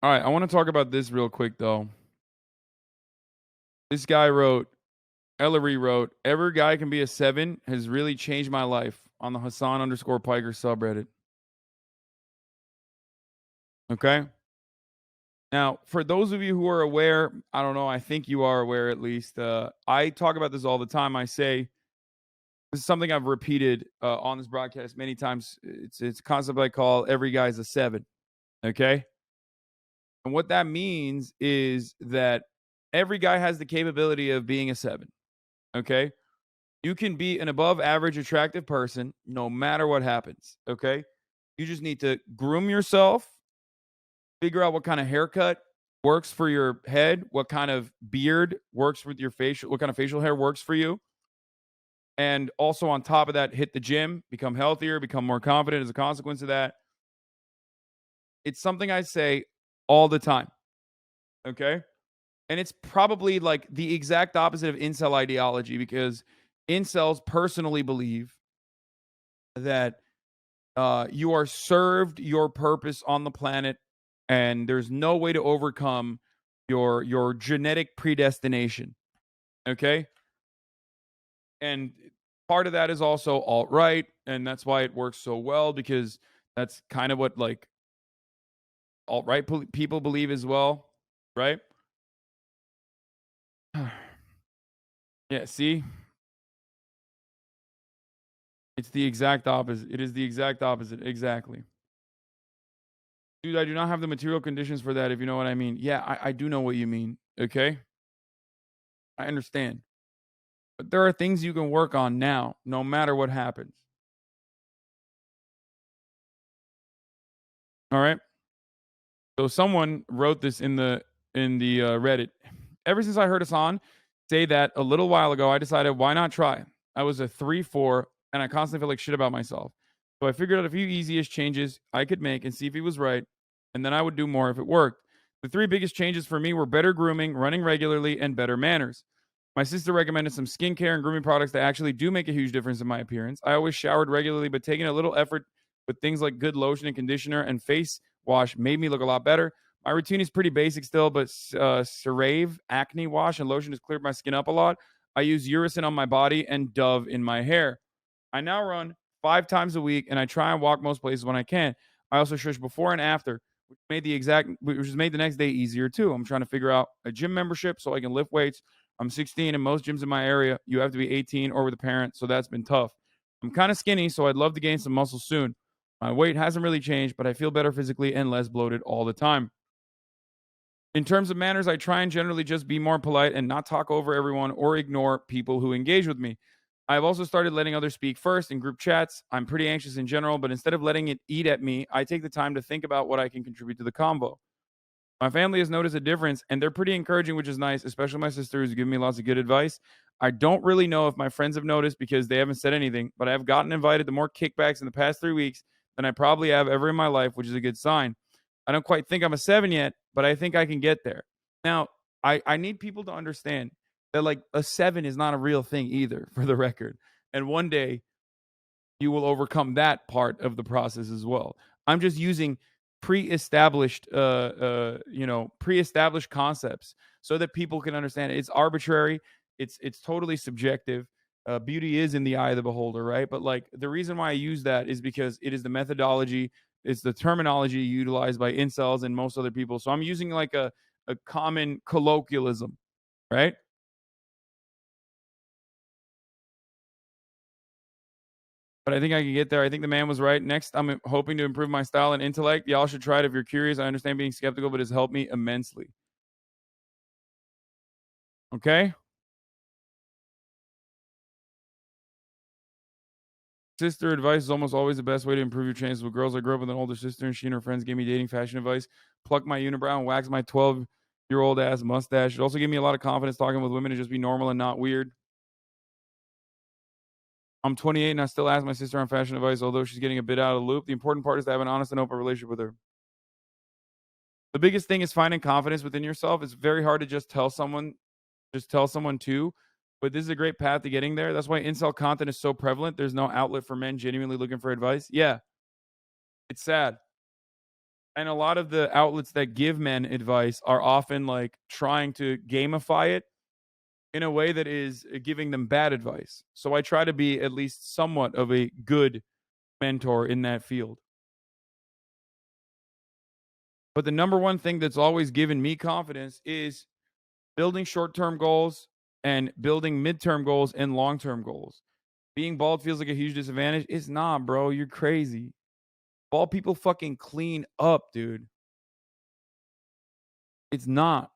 All right, I want to talk about this real quick though. This guy wrote, Ellery wrote, every guy can be a 7 has really changed my life on the Hasan underscore Piker subreddit. Okay. Now, for those of you who are aware, I don't know, I think you are aware at least. I talk about this all the time. I say this is something I've repeated on this broadcast many times. It's a concept I call every guy's a 7. Okay. And what that means is that every guy has the capability of being a 7. Okay. You can be an above average attractive person no matter what happens. Okay. You just need to groom yourself, figure out what kind of haircut works for your head, what kind of beard works with your facial, what kind of facial hair works for you. And also on top of that, hit the gym, become healthier, become more confident as a consequence of that. It's something I say all the time. Okay. And it's probably like the exact opposite of incel ideology because incels personally believe that you are served your purpose on the planet, and there's no way to overcome your genetic predestination. Okay, and part of that is also alt right, and that's why it works so well because that's kind of what like alt right people believe as well, right? Yeah, see, it's the exact opposite. It is the exact opposite. Exactly. Dude, I do not have the material conditions for that, if you know what I mean. Yeah, I do know what you mean. Okay. I understand. But there are things you can work on now, no matter what happens. All right. So someone wrote this in the Reddit. Ever since I heard Hasan say that a little while ago, I decided why not try. I was a 3-4, and I constantly feel like shit about myself. So I figured out a few easiest changes I could make and see if he was right, and then I would do more if it worked. The three biggest changes for me were better grooming, running regularly, and better manners. My sister recommended some skincare and grooming products that actually do make a huge difference in my appearance. I always showered regularly, but taking a little effort with things like good lotion and conditioner and face wash made me look a lot better. My routine is pretty basic still, but CeraVe acne wash and lotion has cleared my skin up a lot. I use Uracin on my body and Dove in my hair. I now run 5 times a week, and I try and walk most places when I can. I also shush before and after, which has made the next day easier too. I'm trying to figure out a gym membership so I can lift weights. I'm 16, and most gyms in my area you have to be 18 or with a parent, so that's been tough. I'm kind of skinny, so I'd love to gain some muscle soon. My weight hasn't really changed, but I feel better physically and less bloated all the time. In terms of manners, I try and generally just be more polite and not talk over everyone or ignore people who engage with me. I've also started letting others speak first in group chats. I'm pretty anxious in general, but instead of letting it eat at me, I take the time to think about what I can contribute to the convo. My family has noticed a difference, and they're pretty encouraging, which is nice, especially my sister who's given me lots of good advice. I don't really know if my friends have noticed because they haven't said anything, but I have gotten invited to more kickbacks in the past 3 weeks than I probably have ever in my life, which is a good sign. I don't quite think I'm a 7 yet, but I think I can get there. Now, I need people to understand that like a 7 is not a real thing either, for the record. And one day you will overcome that part of the process as well. I'm just using pre-established concepts so that people can understand it. It's arbitrary. It's totally subjective. Beauty is in the eye of the beholder, right? But like the reason why I use that is because it is the methodology, it's the terminology utilized by incels and most other people. So I'm using like a common colloquialism, right? But I think I can get there. I think the man was right. Next, I'm hoping to improve my style and intellect. Y'all should try it if you're curious. I understand being skeptical, but it's helped me immensely. Okay. Sister advice is almost always the best way to improve your chances with girls. I grew up with an older sister, and she and her friends gave me dating fashion advice. Pluck my unibrow and wax my 12-year-old ass mustache. It also gave me a lot of confidence talking with women to just be normal and not weird. I'm 28 and I still ask my sister on fashion advice, although she's getting a bit out of the loop. The important part is to have an honest and open relationship with her. The biggest thing is finding confidence within yourself. It's very hard to just tell someone to, but this is a great path to getting there. That's why incel content is so prevalent. There's no outlet for men genuinely looking for advice. Yeah, it's sad. And a lot of the outlets that give men advice are often like trying to gamify it in a way that is giving them bad advice. So I try to be at least somewhat of a good mentor in that field. But the number one thing that's always given me confidence is building short-term goals and building midterm goals and long-term goals. Being bald feels like a huge disadvantage. It's not, bro. You're crazy. Bald people fucking clean up, dude. It's not.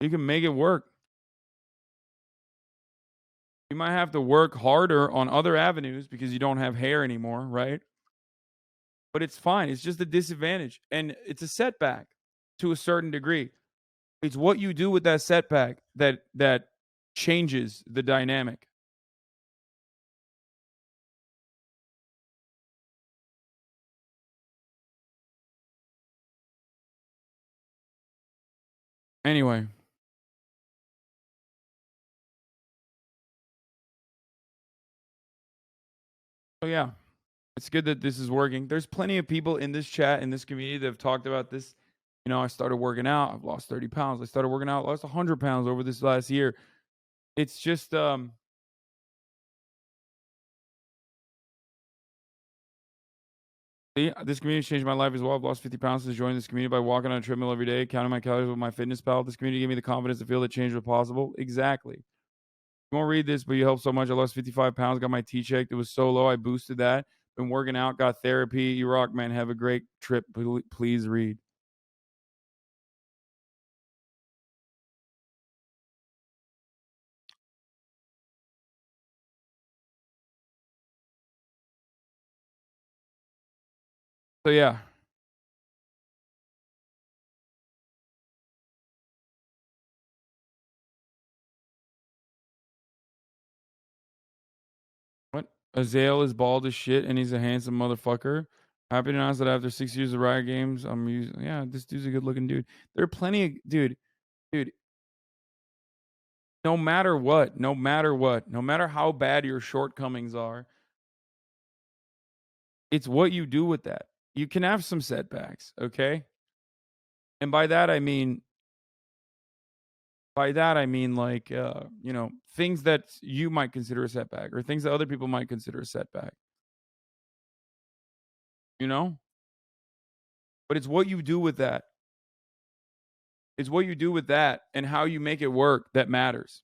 You can make it work. You might have to work harder on other avenues because you don't have hair anymore, right? But it's fine. It's just a disadvantage and it's a setback to a certain degree. It's what you do with that setback that changes the dynamic. Anyway. So yeah, it's good that this is working. There's plenty of people in this chat, in this community that have talked about this. You know, I started working out. I've lost 30 pounds. I started working out. Lost 100 pounds over this last year. It's just, see, this community changed my life as well. I've lost 50 pounds since joining this community by walking on a treadmill every day, counting my calories with my fitness pal. This community gave me the confidence to feel that change was possible. Exactly. You won't read this, but you helped so much. I lost 55 pounds, got my T checked. It was so low. I boosted that. Been working out, got therapy. You rock, man. Have a great trip. Please read. So yeah. What? Azale is bald as shit and he's a handsome motherfucker. Happy to announce that after 6 years of Riot Games, I'm using. Yeah, this dude's a good looking dude. There are plenty of dude. No matter what, no matter what, no matter how bad your shortcomings are, it's what you do with that. You can have some setbacks, okay? And by that I mean like you know, things that you might consider a setback or things that other people might consider a setback. You know? But it's what you do with that. It's what you do with that and how you make it work that matters.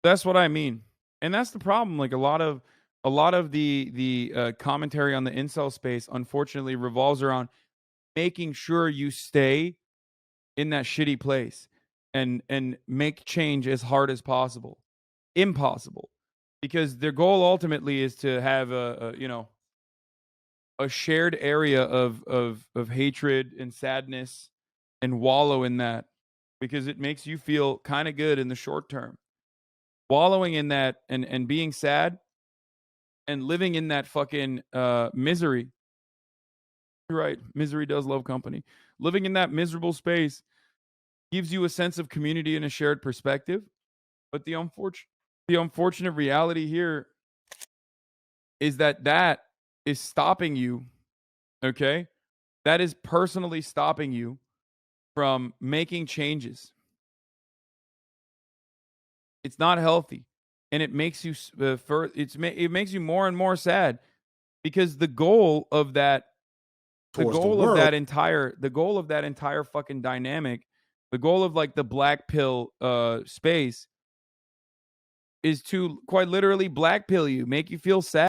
That's what I mean. And that's the problem. Like a lot of the commentary on the incel space unfortunately revolves around making sure you stay in that shitty place and make change as hard as possible. Impossible. Because their goal ultimately is to have a you know, a shared area of hatred and sadness and wallow in that because it makes you feel kind of good in the short term. Wallowing in that and being sad and living in that fucking misery. You're right. Misery does love company. Living in that miserable space gives you a sense of community and a shared perspective. But the unfortunate reality here is that is stopping you, okay? That is personally stopping you from making changes. It's not healthy, and it makes you it makes you more and more sad because the goal of that the goal of that entire fucking dynamic, the goal of like the black pill space is to quite literally black pill you, make you feel sad.